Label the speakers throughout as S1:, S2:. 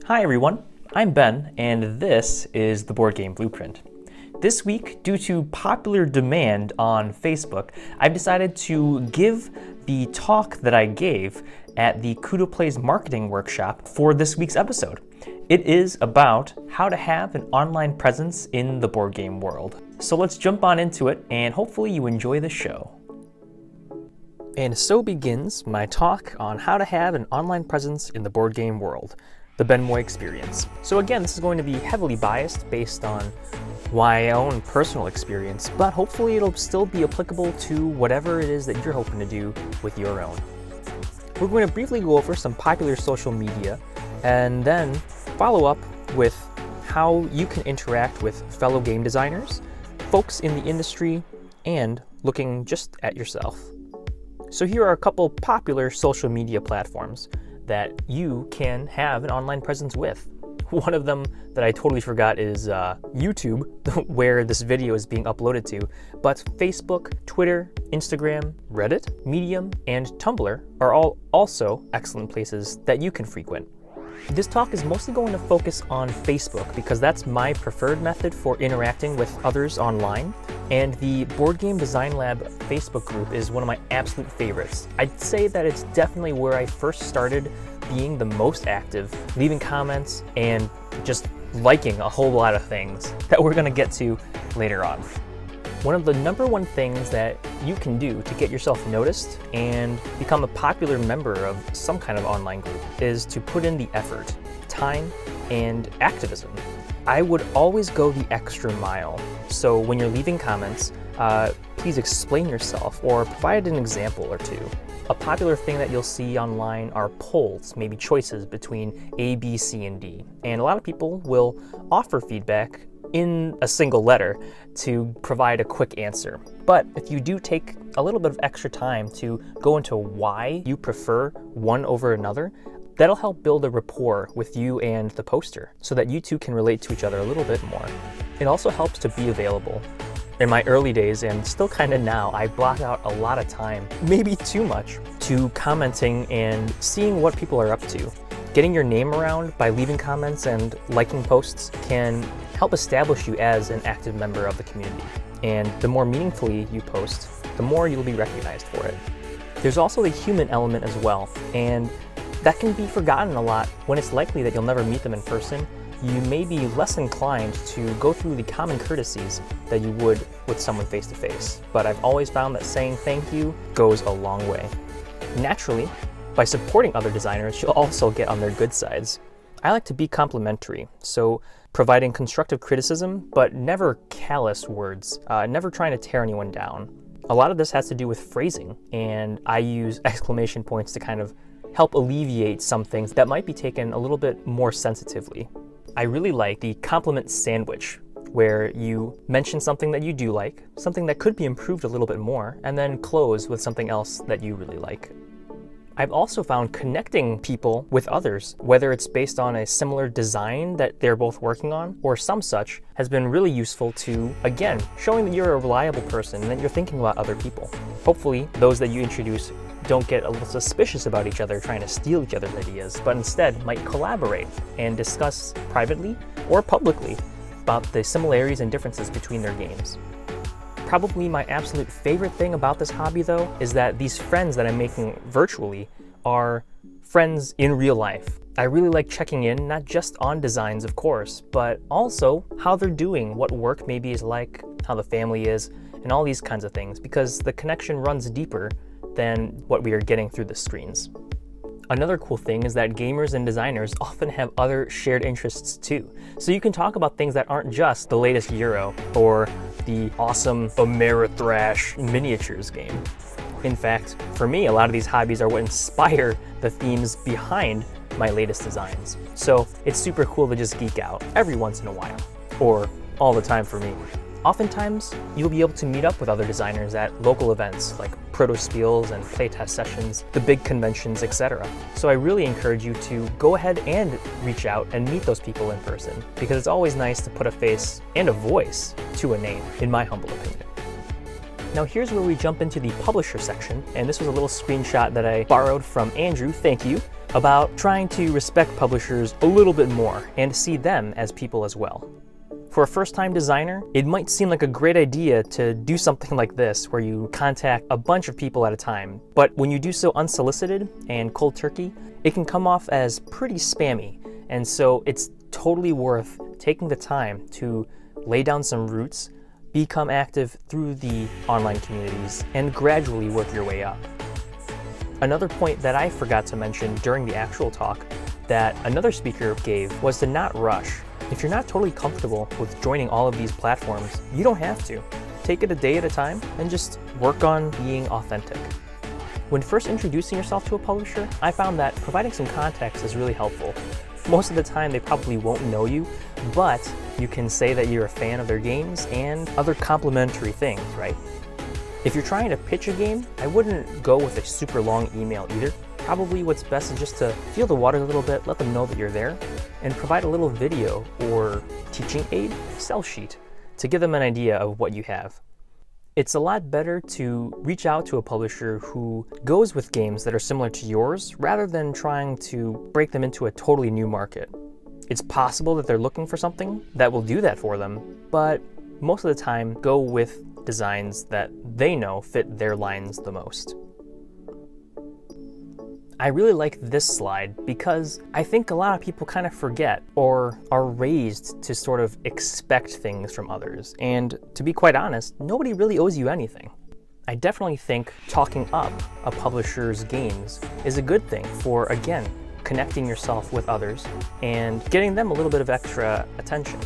S1: Hi everyone, I'm Ben, and this is the Board Game Blueprint. This week, due to popular demand on Facebook, I've decided to give the talk that I gave at the CUDO Plays marketing workshop for this week's episode. It is about how to have an online presence in the board game world. So let's jump on into it, and hopefully you enjoy the show. And so begins my talk on how to have an online presence in the board game world, the Ben Moy experience. So again, this is going to be heavily biased based on my own personal experience, but hopefully it'll still be applicable to whatever it is that you're hoping to do with your own. We're going to briefly go over some popular social media and then follow up with how you can interact with fellow game designers, folks in the industry, and looking just at yourself. So here are a couple popular social media platforms that you can have an online presence with. One of them that I totally forgot is YouTube, where this video is being uploaded to, but Facebook, Twitter, Instagram, Reddit, Medium, and Tumblr are all also excellent places that you can frequent. This talk is mostly going to focus on Facebook because that's my preferred method for interacting with others online, and the Board Game Design Lab Facebook group is one of my absolute favorites. I'd say that it's definitely where I first started being the most active, leaving comments and just liking a whole lot of things that we're going to get to later on. One of the number one things that you can do to get yourself noticed and become a popular member of some kind of online group is to put in the effort, time, and activism. I would always go the extra mile. So when you're leaving comments, please explain yourself or provide an example or two. A popular thing that you'll see online are polls, maybe choices between A, B, C, and D. And a lot of people will offer feedback in a single letter to provide a quick answer. But if you do take a little bit of extra time to go into why you prefer one over another, that'll help build a rapport with you and the poster so that you two can relate to each other a little bit more. It also helps to be available. In my early days, and still kind of now, I block out a lot of time, maybe too much, to commenting and seeing what people are up to. Getting your name around by leaving comments and liking posts can help establish you as an active member of the community. And the more meaningfully you post, the more you'll be recognized for it. There's also the human element as well, and that can be forgotten a lot when it's likely that you'll never meet them in person. You may be less inclined to go through the common courtesies that you would with someone face-to-face. But I've always found that saying thank you goes a long way. Naturally, by supporting other designers, you'll also get on their good sides. I like to be complimentary, so providing constructive criticism, but never callous words, never trying to tear anyone down. A lot of this has to do with phrasing, and I use exclamation points to kind of help alleviate some things that might be taken a little bit more sensitively. I really like the compliment sandwich, where you mention something that you do like, something that could be improved a little bit more, and then close with something else that you really like. I've also found connecting people with others, whether it's based on a similar design that they're both working on or some such, has been really useful to, again, showing that you're a reliable person and that you're thinking about other people. Hopefully, those that you introduce don't get a little suspicious about each other trying to steal each other's ideas, but instead might collaborate and discuss privately or publicly about the similarities and differences between their games. Probably my absolute favorite thing about this hobby, though, is that these friends that I'm making virtually are friends in real life. I really like checking in, not just on designs, of course, but also how they're doing, what work maybe is like, how the family is, and all these kinds of things, because the connection runs deeper than what we are getting through the screens. Another cool thing is that gamers and designers often have other shared interests too. So you can talk about things that aren't just the latest Euro or the awesome Ameritrash miniatures game. In fact, for me, a lot of these hobbies are what inspire the themes behind my latest designs. So it's super cool to just geek out every once in a while, or all the time for me. Oftentimes, you'll be able to meet up with other designers at local events like proto spiels and playtest sessions, the big conventions, etc. So I really encourage you to go ahead and reach out and meet those people in person, because it's always nice to put a face and a voice to a name, in my humble opinion. Now here's where we jump into the publisher section, and this was a little screenshot that I borrowed from Andrew, thank you, about trying to respect publishers a little bit more and see them as people as well. For a first-time designer, it might seem like a great idea to do something like this where you contact a bunch of people at a time, but when you do so unsolicited and cold turkey, it can come off as pretty spammy, and so it's totally worth taking the time to lay down some roots, become active through the online communities, and gradually work your way up. Another point that I forgot to mention during the actual talk that another speaker gave was to not rush. If you're not totally comfortable with joining all of these platforms, you don't have to. Take it a day at a time and just work on being authentic. When first introducing yourself to a publisher, I found that providing some context is really helpful. Most of the time they probably won't know you, but you can say that you're a fan of their games and other complimentary things, right? If you're trying to pitch a game, I wouldn't go with a super long email either. Probably what's best is just to feel the water a little bit, let them know that you're there, and provide a little video or teaching aid, sell sheet, to give them an idea of what you have. It's a lot better to reach out to a publisher who goes with games that are similar to yours rather than trying to break them into a totally new market. It's possible that they're looking for something that will do that for them, but most of the time go with designs that they know fit their lines the most. I really like this slide because I think a lot of people kind of forget or are raised to sort of expect things from others. And to be quite honest, nobody really owes you anything. I definitely think talking up a publisher's games is a good thing for, again, connecting yourself with others and getting them a little bit of extra attention.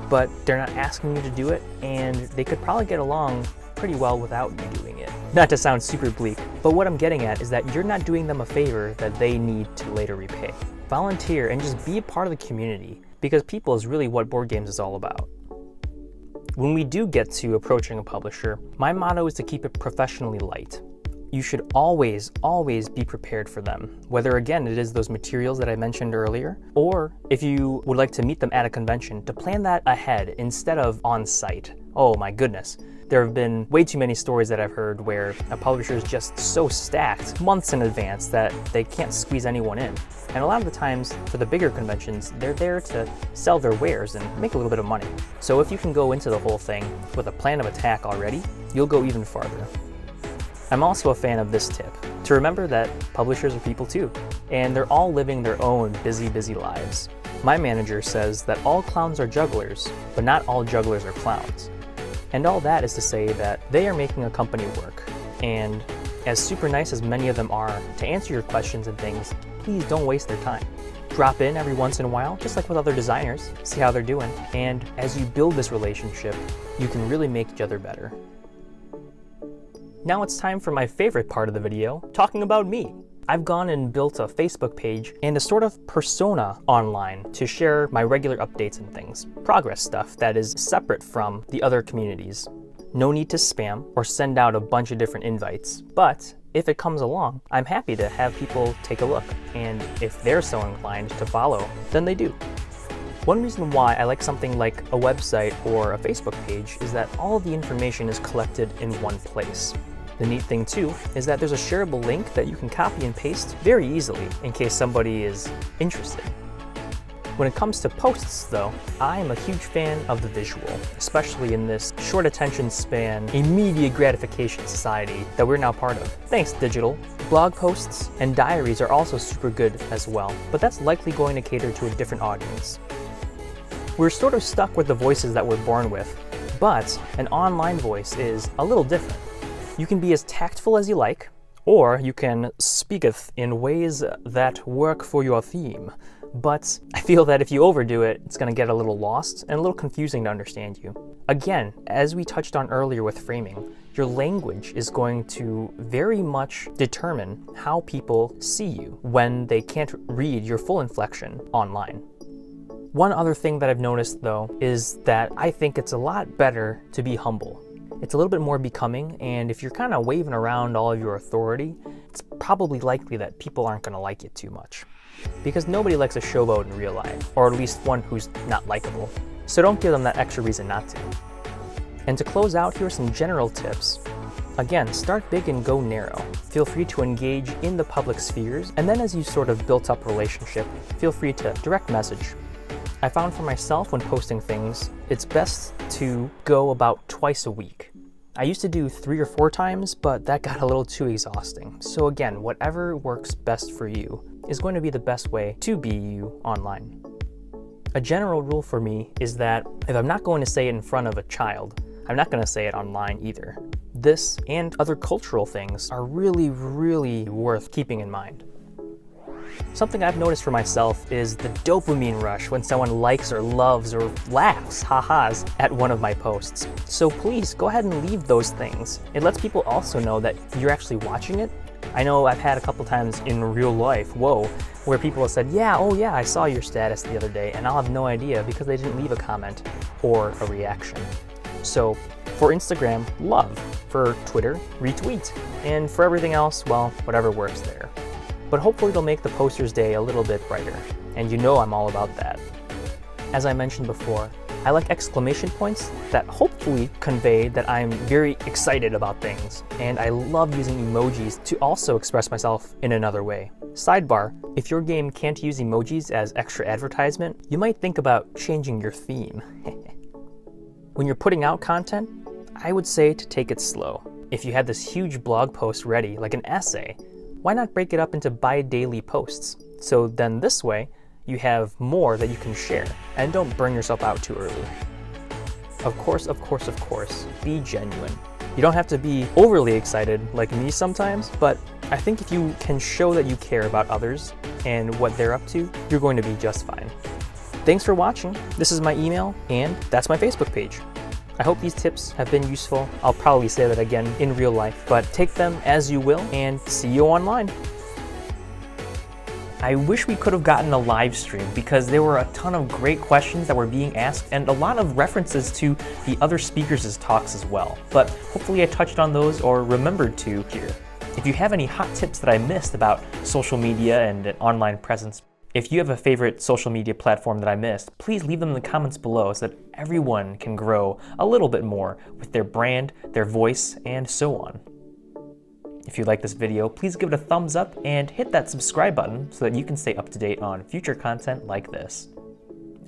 S1: But they're not asking you to do it, and they could probably get along pretty well without you doing it. Not to sound super bleak, but what I'm getting at is that you're not doing them a favor that they need to later repay. Volunteer and just be a part of the community, because people is really what board games is all about. When we do get to approaching a publisher, my motto is to keep it professionally light. You should always be prepared for them, whether again it is those materials that I mentioned earlier, or if you would like to meet them at a convention, to plan that ahead instead of on site. Oh my goodness. There have been way too many stories that I've heard where a publisher is just so stacked months in advance that they can't squeeze anyone in. And a lot of the times for the bigger conventions, they're there to sell their wares and make a little bit of money. So if you can go into the whole thing with a plan of attack already, you'll go even farther. I'm also a fan of this tip, to remember that publishers are people too, and they're all living their own busy lives. My manager says that all clowns are jugglers, but not all jugglers are clowns. And all that is to say that they are making a company work. And as super nice as many of them are to answer your questions and things, please don't waste their time. Drop in every once in a while, just like with other designers, see how they're doing. And as you build this relationship, you can really make each other better. Now it's time for my favorite part of the video, talking about me. I've gone and built a Facebook page and a sort of persona online to share my regular updates and things, progress stuff that is separate from the other communities. No need to spam or send out a bunch of different invites, but if it comes along, I'm happy to have people take a look, and if they're so inclined to follow, then they do. One reason why I like something like a website or a Facebook page is that all of the information is collected in one place. The neat thing too is that there's a shareable link that you can copy and paste very easily in case somebody is interested. When it comes to posts though, I am a huge fan of the visual, especially in this short attention span, immediate gratification society that we're now part of. Thanks, digital. Blog posts and diaries are also super good as well, but that's likely going to cater to a different audience. We're sort of stuck with the voices that we're born with, but an online voice is a little different. You can be as tactful as you like, or you can speaketh in ways that work for your theme. But I feel that if you overdo it, it's going to get a little lost and a little confusing to understand you. Again, as we touched on earlier with framing, your language is going to very much determine how people see you when they can't read your full inflection online. One other thing that I've noticed though is that I think it's a lot better to be humble. It's a little bit more becoming, and if you're kind of waving around all of your authority, it's probably likely that people aren't going to like it too much. Because nobody likes a showboat in real life, or at least one who's not likable. So don't give them that extra reason not to. And to close out, here are some general tips. Again, start big and go narrow. Feel free to engage in the public spheres, and then as you sort of built up a relationship, feel free to direct message. I found for myself when posting things, it's best to go about twice a week. I used to do 3 or 4 times, but that got a little too exhausting. So again, whatever works best for you is going to be the best way to be you online. A general rule for me is that if I'm not going to say it in front of a child, I'm not going to say it online either. This and other cultural things are really, really worth keeping in mind. Something I've noticed for myself is the dopamine rush when someone likes or loves or laughs, ha-has, at one of my posts. So please go ahead and leave those things. It lets people also know that you're actually watching it. I know I've had a couple times in real life, where people have said, yeah, oh yeah, I saw your status the other day, and I'll have no idea because they didn't leave a comment or a reaction. So for Instagram, love. For Twitter, retweet. And for everything else, well, whatever works there. But hopefully they'll make the poster's day a little bit brighter, and you know I'm all about that. As I mentioned before, I like exclamation points that hopefully convey that I'm very excited about things, and I love using emojis to also express myself in another way. Sidebar, if your game can't use emojis as extra advertisement, you might think about changing your theme. When you're putting out content, I would say to take it slow. If you had this huge blog post ready, like an essay, why not break it up into bi-daily posts? So then this way, you have more that you can share, and don't burn yourself out too early. Of course, be genuine. You don't have to be overly excited like me sometimes, but I think if you can show that you care about others and what they're up to, you're going to be just fine. Thanks for watching. This is my email, and that's my Facebook page. I hope these tips have been useful. I'll probably say that again in real life, but take them as you will, and see you online. I wish we could have gotten a live stream because there were a ton of great questions that were being asked and a lot of references to the other speakers' talks as well. But hopefully I touched on those or remembered to here. If you have any hot tips that I missed about social media and an online presence, if you have a favorite social media platform that I missed, please leave them in the comments below so that everyone can grow a little bit more with their brand, their voice, and so on. If you like this video, please give it a thumbs up and hit that subscribe button so that you can stay up to date on future content like this.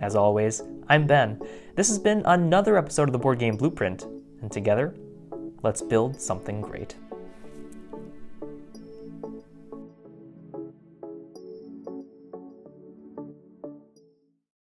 S1: As always, I'm Ben. This has been another episode of the Board Game Blueprint, and together, let's build something great.